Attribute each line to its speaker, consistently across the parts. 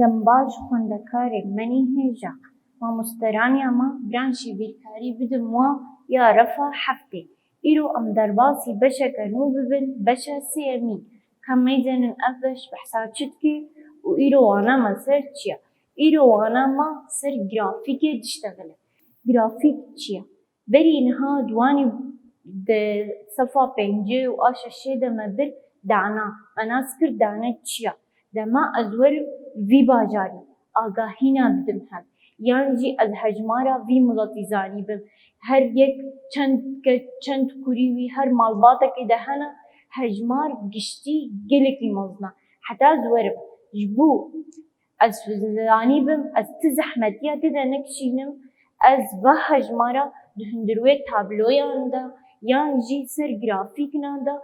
Speaker 1: دەمباش خوێندەکارێ منی هێژە مامۆستەرانیا ما برانشی بیرکاری بدم وا یا ڕەفا هەفتێ ئیرۆ ئەم دەرباسی بەشەکە نو ببن بەشە سێەمین کەم مەیزێنن ئەف بەش بەحسا چتکێ و ئیرۆ واناما سەر چییە؟ ئیرۆ واناما سەر گرافیکێ دشتەغلە گرافیک چییە؟ بەری نها دوانی سەفا پێنجێ و ئا شەشێ دەمە بر دانا ئەناس کرد دانە چییە؟ دەما ئەز وەرم وی باژارî ئاگاهîna bidim hev yan jî ez hejmara vî miletî zanî bim her yek çend kurî wî her malbatekê de hene hejmar giştî gelekî mezin e heta ez werim ji bo ez zanî bim ez ti zehmetiya tê de nekişînim ez ve hejmara di hundirwê tabloyan de yan jî ser grafîknan de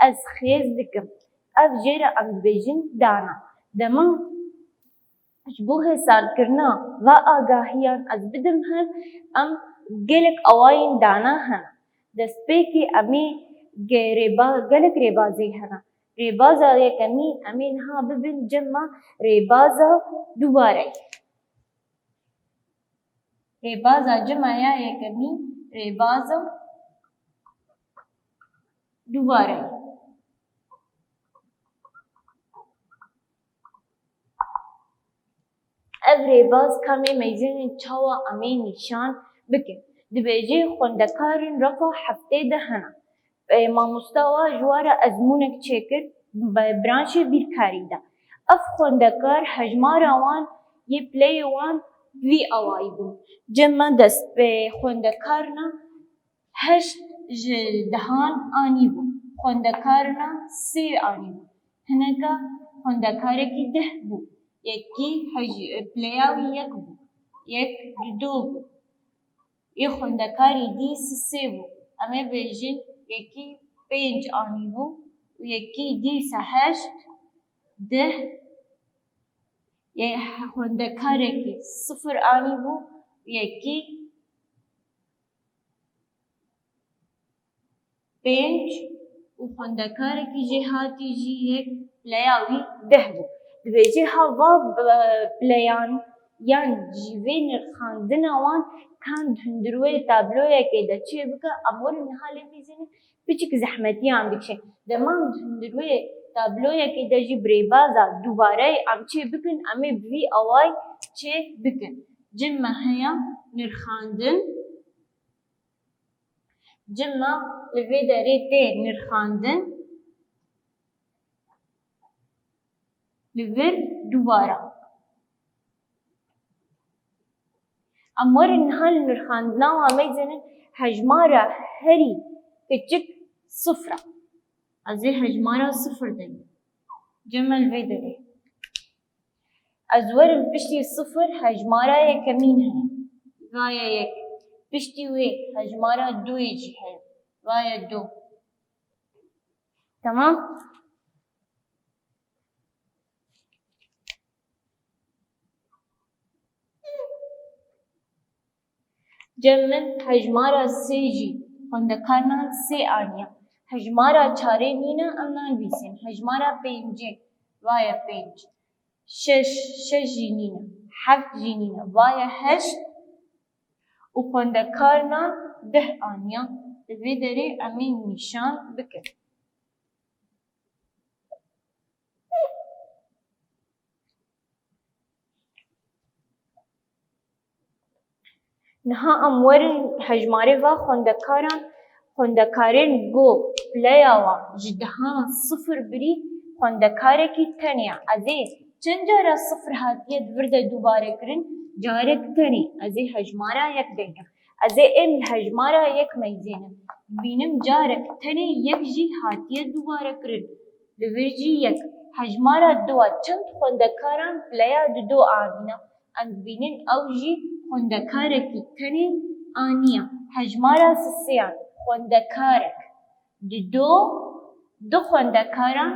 Speaker 1: ez xêz dikim ev jê re em dibêjin dana dema ji bo hêsarkirina ve agahiyan ez bidim hev em gelek awayên dana hene destpêkê em ê gelek rêbazî hene rêbaza yekemîn em ê niha bibin cema rêbaza dubareyî rêbaza cema ya yekemîn rêbaza dubareyî ev rêbaz kamê meyzînên çawa em ê nîşan bikin dibêje xwendekarên refa heftê de hene mamosta wa ji we re ezmûnek çêkir branşê bîrkarî de ev xwendekar hejmara wan yê pleyê wan vî awayî bûn cema xwendekarina heşt ji dehan anî bûn xwendekarina sê anî bûn hineka xwendekarekî deh bû yekî pleya wî yek bû yek li do bû yê xwendekarî dî sê bû em ê bêjin yekî pênc anî bû û yekî dîsa heşt deh yê xwendekarekî sifir anî bû yekî pênc û xwendekarekî jê hatî jî yek pleya wî deh bû dibêje ha va pleyan yan ji vê nirxandina wan kan di hundirwê tabloyekê de çê bike em werin niha lê bîzînin piçik zehmetiyan dikişin dema di hundirwê tabloyekê de jî bi rêbaza dubareyê em çê bikin em ê bi vî away çê bikin cima heya nirxandin cima li vê derê tê nirxandin li vir dubara em werin niha li nirxandina wan meyzênin hejmara herî kiçik sifir e ez ê hejmara sifir deyim cima li vê derê ez werim piştî sifir hejmara yekemîn heye vaya yek piştî wê hejmara doyê jî heye vaya do tamam cem min hejmara sê jî xwendekarina sê aniye hejmara çarê nîne em nanivîsin hejmara pêncê vaya pênc şeş jî nîne heft jî nîne vaya heşt û xwendekarina deh aniye li vê derê em ê nîşan bikin niha em werin hejmarê va xwendekarên got pleya wan ji dehan sifir birî xwendekarekî tenê ye ez ê çend cara sifir hatiye di vir de dubarekirin carek tenê ez ê hejmara yek deyim ez ê êm li hejmara yek meyzênim bînim carek tenê yek jî hatiye dubarekirin li vir jî yek hejmara do a çend xwendekaran pleya di do anîne em dibînin ew jî xwendekarekî tenê aniye hejmara sêyan xwendekarek di do du xwendekaran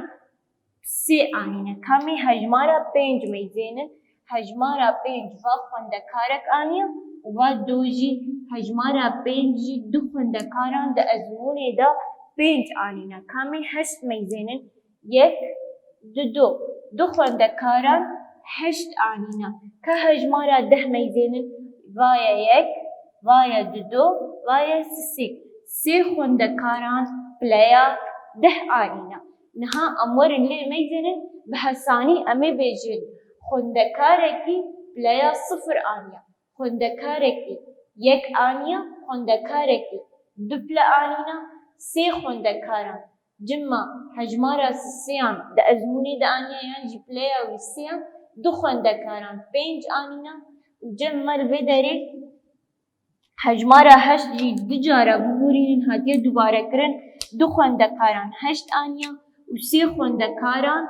Speaker 1: sê anîne kamê hejmara pênc meyzênin hejmara pênc va xwendekarek aniye û va do jî hejmara pênc jî du xwendekaran di ezmûnê de pênc anîne kamê heşt meyzênin yek du xwendekaran 8 آنینا که هجمارا 10 میزنن وایه 1 وایه 2 وایه 3 خوندکاران پلیا 10 آنینا نها امورن لی میزنن به حسانی امی بیجن خوندکارکی پلیا 0 آنیا خوندکارکی 1 آنیا خوندکارکی 2 پلا آنینا 3 خوندکاران جمع هجمارا سیان ده ازمونی ده آنیا یعنی پلیا و سیان 2 خوندکاران 5 آنینا و جمع الویداری هجمارا 8 جی 2 جارا ببورین هاتیه دوباره کرن 2 خوندکاران 8 آنیا و 3 خوندکاران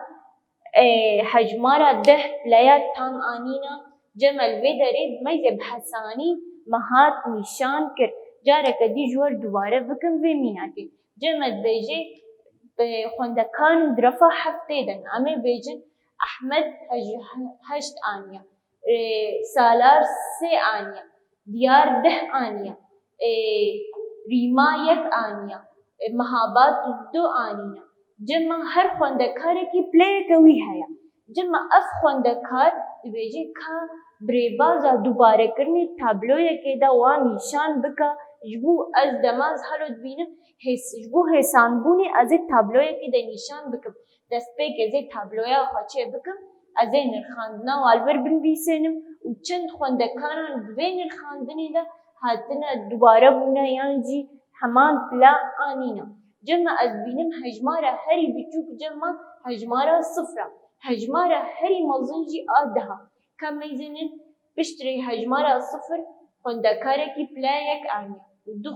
Speaker 1: هجمارا 10 پلیا تام آنینا جمع الویداری بمیزه بحسانی مهات نشان کرد جاره که دی جور دوباره بکن و میناتی جمع بیجه خوندکان درفا هفته دن امی بیجن احمد 8 آنیا سالار 3 آنیا دیار 10 آنیا ریما 1 آنیا مهابات 2 آنیا جمع هر خوندکاری کی پلی کوی هیا جمع اف خوندکار بیجه که بریبازا دوباره کرنی تابلوی که دا وان نشان بکا جبو از دماز حالت بینم جبو حسان بونی از تابلوی که دا نشان بکم دست پیک از تابلوی خواچه بکم از نرخاندنا والبر بن بیسنم و چند خوندکاران دوی نرخاندنی دا هاتنا دوباره بونا یانجی همان پلا آنینا جمع از بینم هجمارا هری بچوک جمع هجمارا 0 هجمارا هری مزنجی آدها کم میزنن بشتری هجمارا 0 خوندکاره کی پلا 1 آنیا و 2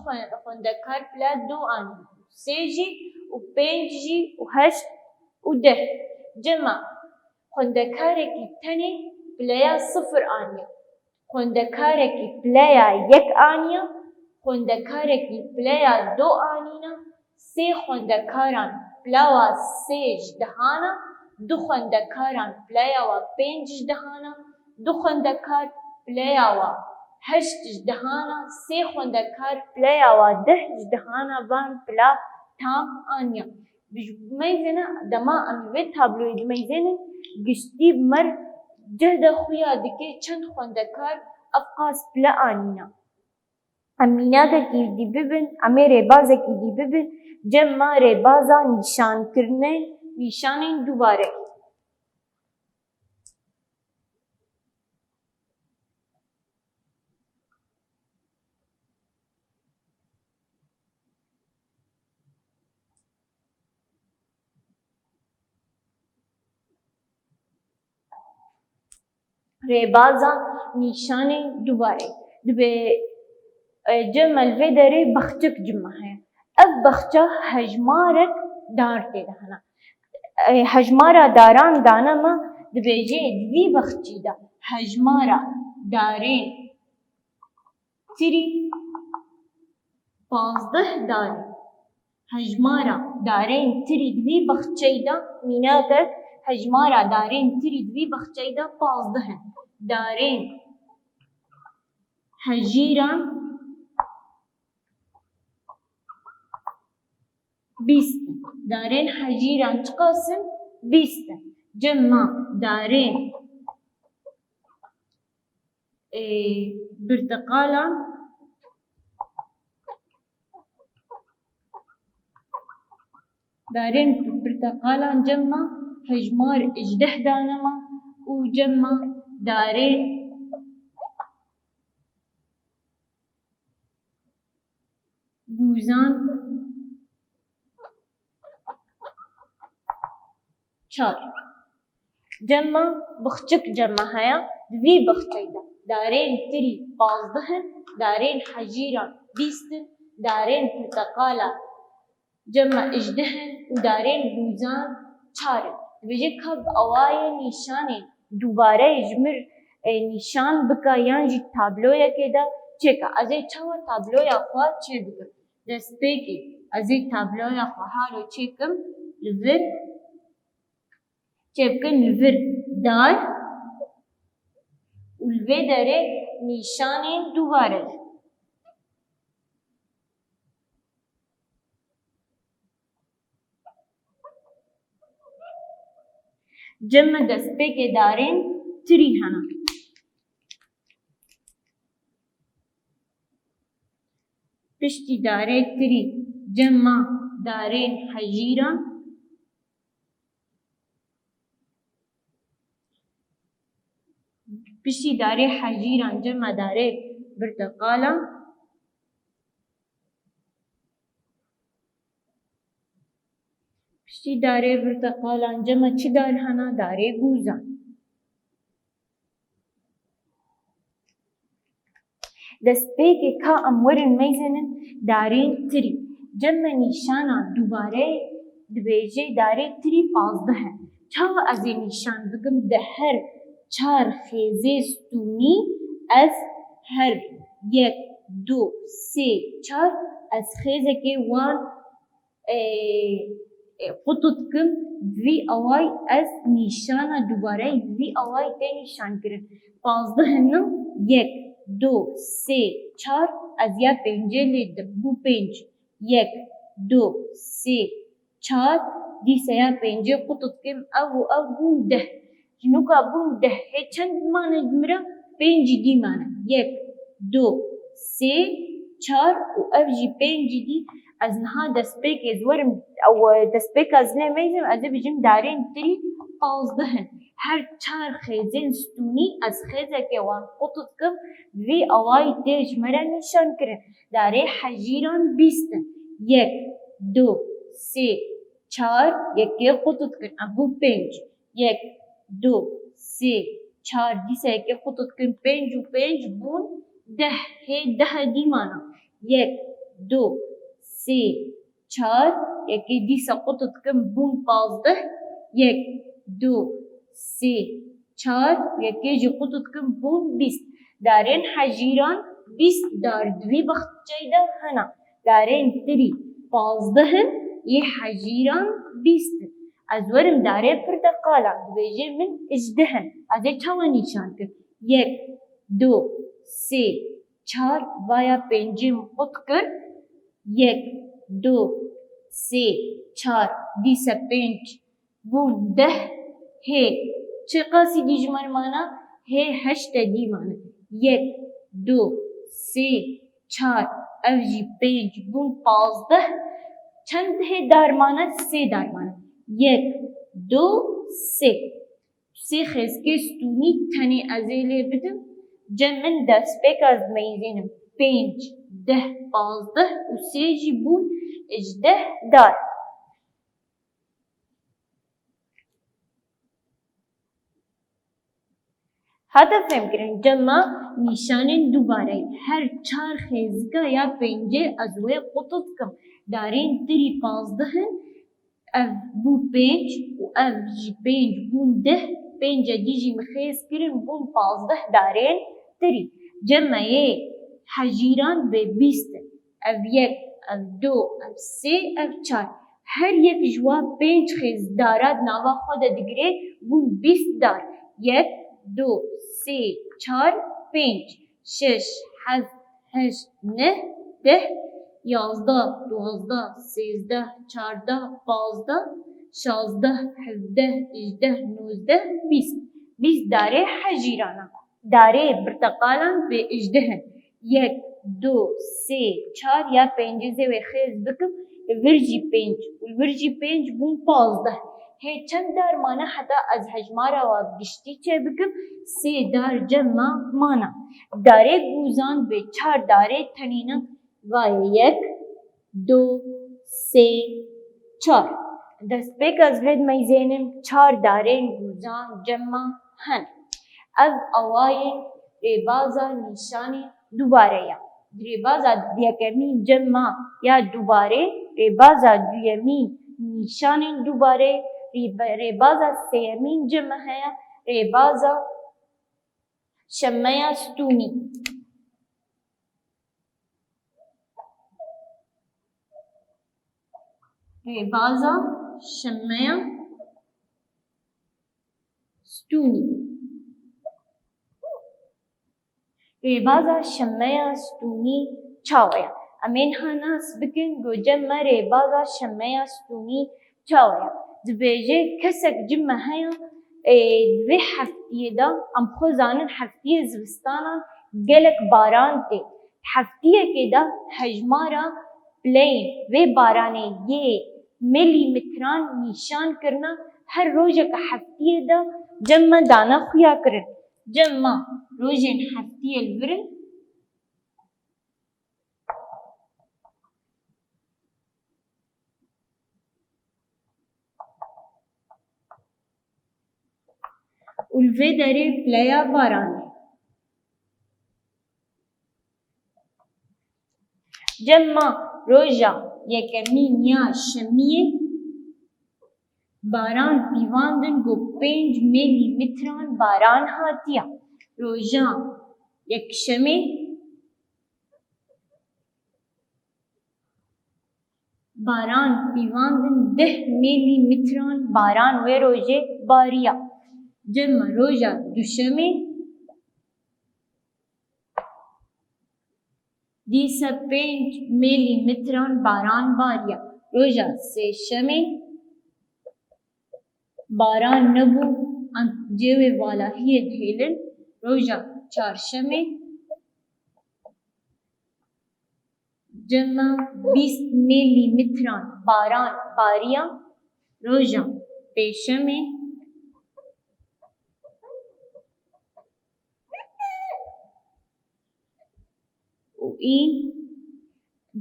Speaker 1: خوندکار پلا 2 آنیا 3 جی و 5 جی و 8 و 10 جمع خوندکاره کی تنی پلا 0 آنیا خوندکاره کی پلا 1 آنیا خوندکاره کی پلا 2 آنینا 3 خوندکاران پلا 3 جدهانا 2 خوندکاران پلا 5 جدهانا 2 خوندکار پلا 8 جدهانا 3 خوندکار پلا 10 جدهانا وان پلا تام آنیا میزنه دما امیوه تابلوی میزنه گشتی مر جهد خویا دکه چند خوندکار افقاس پلا آنینا امینا کی دی ببین امی ریبازه کی دی ببین جمع ریبازا نشان کرنه نشانین دوباره ریبازا نشان دوباره دبی جمع الویداری بخچک جمع ہے اب بخچه هجمارک دارته دهنا هجمارا داران دانا ما دبیجه دوی بخچی دا هجمارا دارین تری 15 داری هجمارا دارین تری دوی بخچی دا میناکه هجمارا دارین تری دوی بخچی دا 15 دارین هجیران 20 دارین هجیران چقاسم 20 جمع دارین برتقالان جمع هجمار اجده دانما و جمع دارین گوزان 4 جمع بخچک جمع هیا دوی بخچی دا دارین تری 15 دارین حجیران 20 دارین پرتقالا جمع اجدهن و دارین گوزان 4 بجه کب اوای نشان دوباره اجمر نشان بکا یانجی تابلویا که دا چکا ازی چاوا تابلویا خواه چه بکم دست پیکی ازی تابلویا خواه رو چکم لور چپکن لور دار و لوی داره نشان دوباره جمع دست پیک دارین تري هنا پشتی داره تری جمع داره حجیران پشتی داره حجیران جمع داره برتقالا پشتی داره برتقالا جمع چی دار هنا داره گوزان دەستپێکێ کا ئەم وەرن مەیزێنن دارێن تری جەممە نیشانە دووبارەی دبێژێ دارێ تری پازدە هەن چاوە ئەزێ نیشان بگم دە هەر چار خێزێ ستونی ئەز هەر یەک دو سێ چار ئەز خێزێکێ وان قوتت کم وی ئەوای ئەز نیشانە دووبارەی وی ئەوای تێ نیشان کرد پازدە هەنم یەک دو سه چار از یا پنجه لیدم بو پنج یک دو سه چار دیسه یا پنجه قطط کم او بون ده جنوکا بون ده چند مانه دمرا پنج دی مانه یک دو سه چار و او جی پنج دی از نها دستپیک از ورم او دستپیک از نمیزم از بجم دارین تری پازدهن هر چار خیزین ستونی از خیزه که وان قطط کم وی اوای دیج مرا نشان کرن داره حجیران بیستن یک دو سه چار یکی قطط کن ابو پنج یک دو سه چار دیسه یکی قطط کن پنج و پنج بون ده هی ده دی مانا یک دو سه چار یکی دیسه قطط کن بون پازده یک دو سه چار یکی جی قطط کن بون بیست دارین حجیران بیست دار دوی بخت جایده هنا دارین تری پازده هن یه حجیران بیست از ورم داره پرتقالا دویجه من اجده هن از چاوا نیشان کن یک دو سه چار ویا پنجم قط کر یک دو سه چار دیسه پنج بون ده هی چه قاسی دیجمار مانا هی هشت دی مانا یک دو سه چار اوجی پنج بون پازده چند هی دارمانه سه دارمانه یک دو سه خزگه ستونی تنی ازیله بدم جمن دست بک از میزینم پنج ده پازده و سه جی بون اجده دار هدف فهم جمع نشان دوباره هر چار خیزگاه یا پنجه از وی قطط کم دارین تری پازدهن اف بو پنج و اف جی پنج بون ده پنج دیجی مخیز کرن بون پازده دارین تری جمع یه حجیران به بیست اف یک اف دو اف سه اف چار هر یک جوا پنج خیز دارد نوا خود دگره بون بیست دار یک دو سه چار پنج شش هفت هشت نه ده یازده دوازده سیزده چارده پازده شازده هفده اجده نوزده بیست داره حجیرانا داره برتقالان به اجدهن یک دو سه چار یا پنجزه و خیز بکم ورجی پنج بون پازده هی چند دار مانا حتی از حجمارا و گشتی چه بکم سه دار جمع مانا داره گوزان به چار داره تنینا و یک دو سه چار دست پیک از لید میزینم چار داره گوزان جمع هن از اوای ریبازا نشانی دوباره یا ریبازا دیکمی جمع یا دوباره ریبازا دویمی نشانی دوباره ریبازا سیمین جمع ہے ریبازا شمعه ستونی ریبازا شمعه ستونی ریبازا شمعه ستونی چاویا امین ها ناس بکن گو جمع ریبازا شمعه ستونی چاویا دبیجه کسک جمع هیا دوی هفتیه دا ام خو زانن هفتیه زوستانا گلک باران تی هفتیه که دا هجمارا پلین و بارانه یه ملی متران نیشان کرنا هر روزه که هفتیه دا جمع دانا خویا کرن جمع روزین هفتیه الورن الوه داره پلیا بارانه جمع روزا یکمی نیا شمیه باران پیواندن گو 5 میلی متران باران هاتیا روزا یکشمی باران پیواندن 10 میلی متران باران و روزه باریا جمع روزا دوشمی دیسا 5 میلی متران باران باریا روزا سهشمی باران نبو ان جوی والاهی دهیلن روزا چهارشمی جمع 20 میلی متران باران باریا روزا پیشمی و این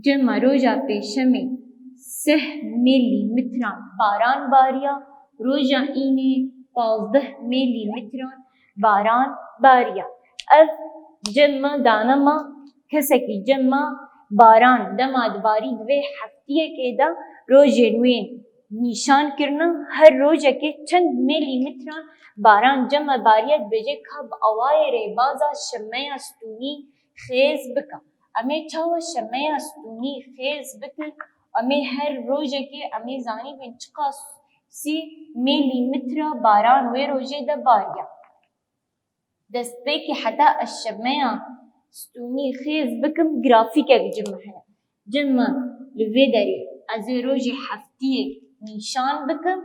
Speaker 1: جمع روزا پیشمی 3 میلی متران باران باریا روزا اینه 15 میلی متران باران باریا اف جمع دانما کسکی جمع باران دماد باری دوی هفتیه که دا روزه نوین نیشان کرنا هر روزه که چند میلی متران باران جمع باریت بجه کب اوای ری بازا شمه استونی خیز بکا امی چاو شمه استونی خیز بکن امی هر روزه که امی زانی بین چقا 30 میلی متر باران و روزه دا باریا دست بکی حتی الشمه استونی خیز بکم گرافیک جمع هنه جمع لوی داری از روزه هفتیه نیشان بکم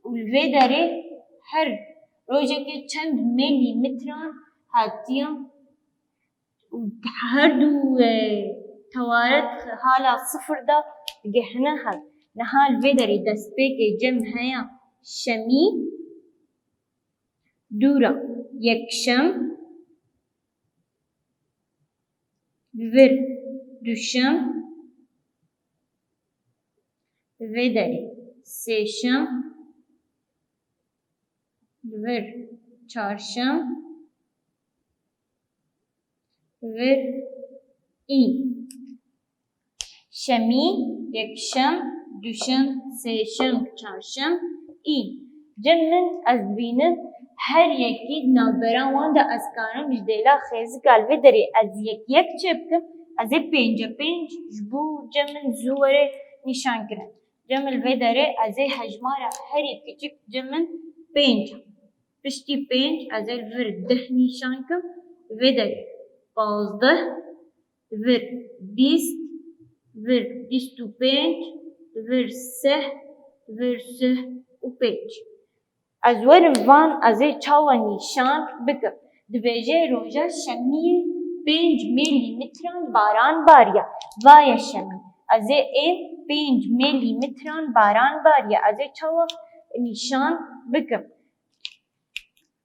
Speaker 1: و لوی داری هر روزه که چند میلی متران هاتیام هر دو توارت حالا صفر دا گهنه هست نهال ویدری دست که جمع هیا شمی دورا یکشم ور دوشم ویدری سهشم ور چهارشم ور این شمی یکشم دوشم سهشم چهارشم این جمعن از بینن هر یکی نابران وانده از کانم جدیلا خیزی کالوی داری از یک چه بکم از 5 جبو جمعن زوره نشان کرن جمع الوی داره از حجمارا هر یکی چک جمعن 5 پشتی 5 از الور 10 نشان کم وی داره 15 ور 20 ور 25 ور 3 ور 3 و 5 از ورم وان از چاوا نیشان بکم دویجه روزا شمیه 5 میلی متران باران باریا وای شمی از این 5 میلی متران باران باریا از چاوا نیشان بکم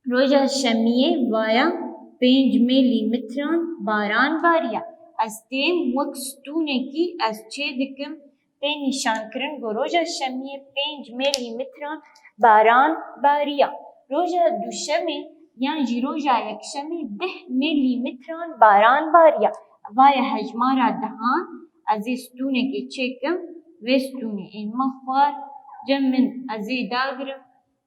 Speaker 1: روزا شمیه وایا 5 میلی متران باران باریا از تیم وکستونه کی از چه دکم تی نشان کرن گو روزا شمیه 5 میلی متران باران باریا روزا دوشمی یعنی روزا یکشمی 10 میلی متران باران باریا وای حجمارا دهان از استونه کی چکم و استونه این مخوار جمن از داگرم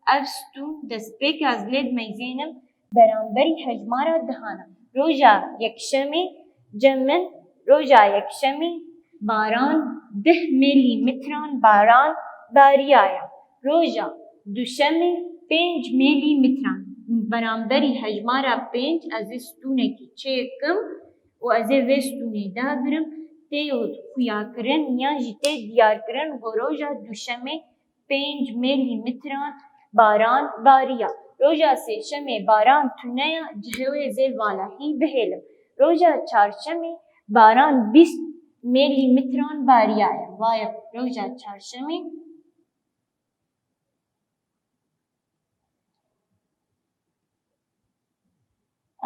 Speaker 1: افستون دست بیک از لید میزینم برانبری حجمارا دهانا روزا یکشمی جمن روزا یکشمی باران 10 میلی متران باران باریایا روزا دوشمی 5 میلی متران برانبری حجمارا 5 از استونه کی چکم و از وستونه داگرم تیود خویا کرن یا جیته دیار کرن و روزا دوشمی 5 میلی متران باران باریا روژا سێشەمێ باران تونەیە جهێوێ زێ ڤالەهی بهێلم روژا چارشەمێ باران 20 میلیمتران باریایە وایە روژا چارشەمێ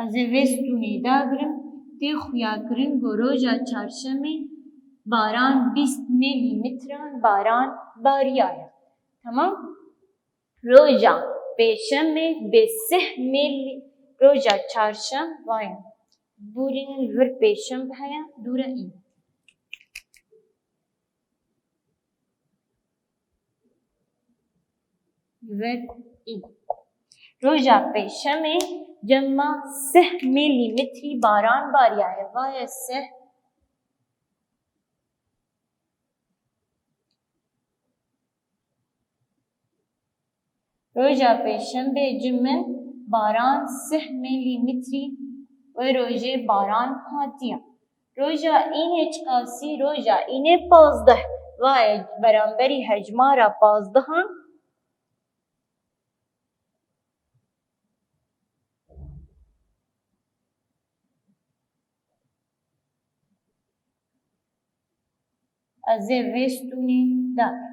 Speaker 1: ez ê vê stûnê dagrim tê xuyakirin ku roja çarşemê baran 20 milimetran baran bariyaye. Tamam? Roja pêşemê bê 3 roja çarşem vayê dûrên vir pêşem heye dûre î. Vir î. Roja pêşemê cema 3 milimetrî baran bariyaye vayê 3 roja pêşembe cimin baran 3 milimetrî ve rojê baran hatiye. Roja înê çikasî roja înê 15 vayê beramberî hejmara 15 ez ê vê stûnê dakim.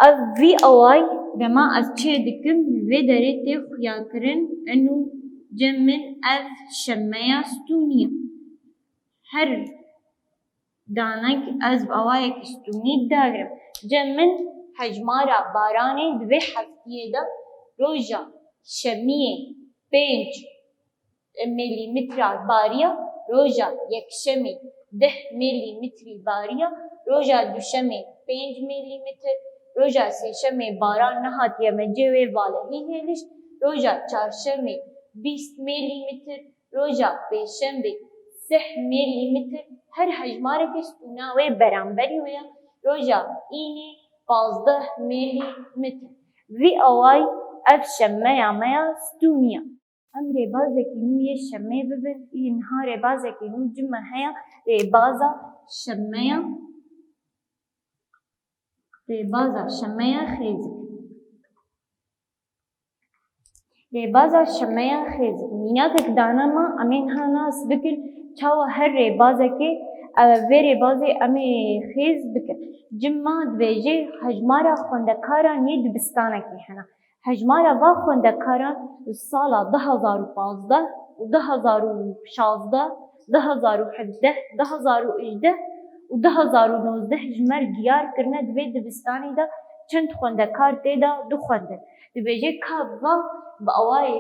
Speaker 1: Ev vî away dema ez çê dikim vê derê tê xuyakirin enû cem min ev şemmeya stûnî ye. Her danek ez bi awayekî stûnî dagrim. Cem min hejmara baranê di vê heftiyê de roja şemiyê 5 milimetra bariya roja yekşemê 10 milimetrî bariya roja duşemê 5 milimetr roja sêşemê baran nehatiye me cêwê valehî hêlişt roja çarşemê 20 milimetr roja pêşembe 3 milimetr her hejmarekî stûna wê beramberî wê ye roja înê 15 milimetr. Vî away ev şemmeya me ya stûnî ye. Em rêbazekî nû yê şemê bibin î niha rêbazekî nû cime heye rêbaza şemmeya xêzik. Rêbaza şemmeya xêzik mînakek dana me em ê niha nas bikin çawa her rêbazekê vê rêbazê em ê xêz bikin. Cima dibêje hejmara xwendekaran yê dibistanekê hene. Hejmara va xwendekaran li sala 2015 û 2016, 2017, 2018 û 2019 ji me diyar kirine di vê dibistanê de çend xwendekar tê de dixwendin. Dibêje ka va bi awayê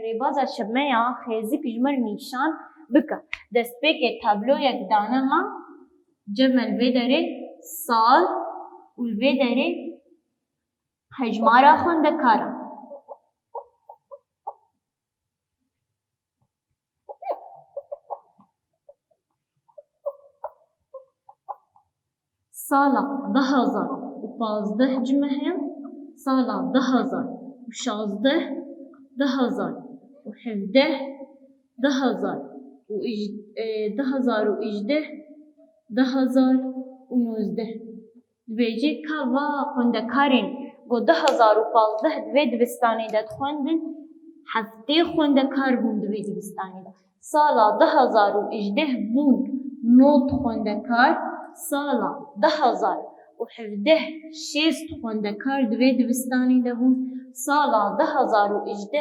Speaker 1: rêbaza şemmeya xêzik ji me nîşan bike. Destpêkê tabloyek dane me cem li vê derê sal û li vê derê hejmara xwendekaran. Sala 2015 cime heye, sala 2016, 2017, 2018, 2019. Dibêje ka va xwendekarên got 2015 di vê dibistanê de dixwendin heftê xwendekar bûn di vê dibistanê de. Sala 2018 bûn 9 xwendekar, sala 2017 6 xwendekar di vê dibistanê de bûn, sala 2018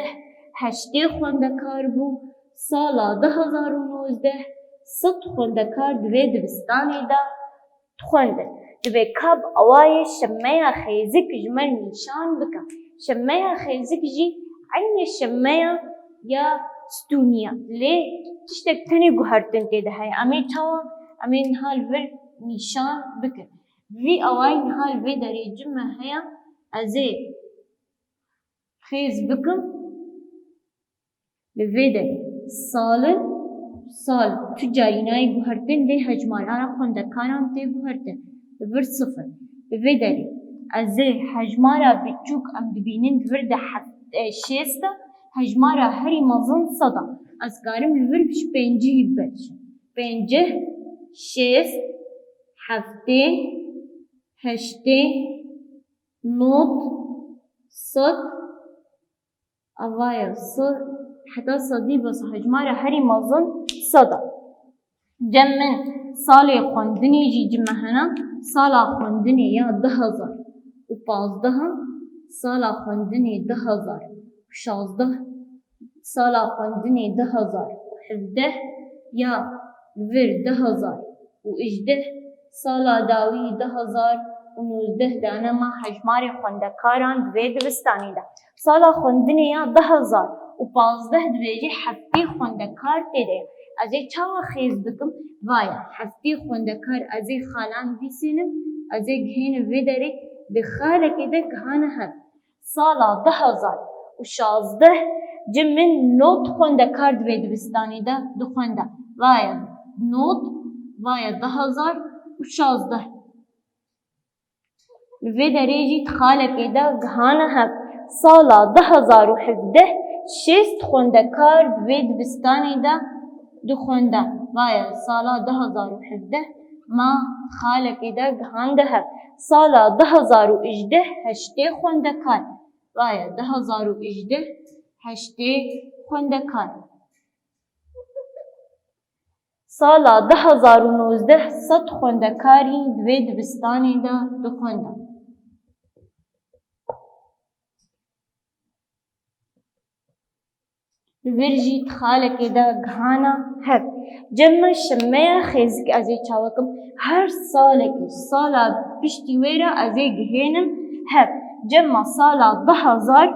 Speaker 1: 8 xwendekar bû, sala 2019 7 xwendekar di vê dibistanê de dixwendin. Divê ka bi awayê şemmeya xêzik ji me nîşan bike. Şemmeya xêzik jî aynê şemmeya ya stûnî ye. Lê tiştek tenê guhertin tê de heye. Em ê çawa em ê niha li vir nîşan bikin. Vî awayî niha li vê derê cime heye ez ê xêz bikim li vê derê salin sal tu carînayê guhertin lê hejmara xwendekaran tê guhertin. Vir 0. Li vê derê ez ê hejmara biçûk em dibînin di vir de 6 de hejmara herî mezin 100 e. Ez karim li vir ji 5 bibeşim. 5, 6, 7, 8, 9, 100, أوايا صد حتى صدي بس هجمارة هري مظن صدا جم من سالي خوندني جي جمهنا سالا خوندني يا 10,000 و 15 سالا خوندني 10,000 و 16 سالا خوندني 10,000 و 17 يا ور 10,000 و 18 سالا داوي 10,000 و 19 دانا ما هجماري خوندكاران دوي دبستاني دا سالا خوندني يا 10,000 و 15 دويجي حفتي خوندكار تيدي ازي چاوا خيز بكم وايا حفتي خوندكار ازي خالان بيسينم ازي گهين ويدري بخالك ده گهانه هب سالا 10,000 و 16 جم من نوت خوندكار دوي دبستاني دا دو خوندا وايا نوت وايا 10,000 و 16 ويدري جي خالك ده گهانه هب سالا 10,017 6 خوندكار دوي دبستاني دا دو خوندا وايا سالا 10,017 ما خالك ده گهان ده هب سالا 10,018 8 خوندكار وايا 10,018 8 خوندكار سالا 10,019 100 خوندكاري دوي دبستاني دا دو خوندا ورجي خالك دا گهانا هب جمع شمية خيزك ازي چاوكم هر سالك سالا بشتي ويرا ازي گهينم هب جمع سالا 10,000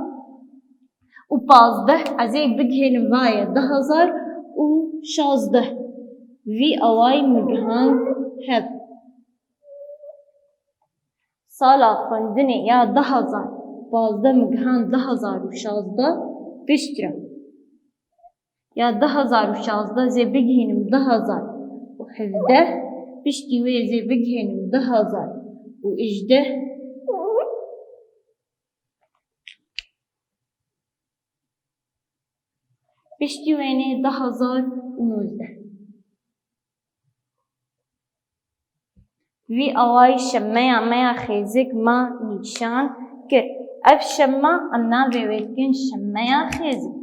Speaker 1: و 15 ازي بگهينم وايا 10,000 و 16 في اواي مگهان هب سالا خوندني يا 10,000 15 مگهان 10,000 و 16 بشترا يا 10,000 و 16 زي بگهينم 10,000 و 17 بشتي وي زي بگهينم 10,000 و 18 بشتي ويني 10,000 و 19 في اواي شمية ميا خيزك ما نيشان كر اف شما امنا بيوتكن شمية خيزك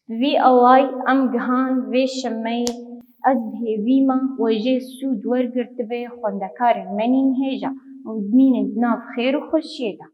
Speaker 1: في اواي ام گهان في شمي از بهيويما وجه سود ورگرت به خوندکار منين هيجا ومدمين دناف خير و خوشيدا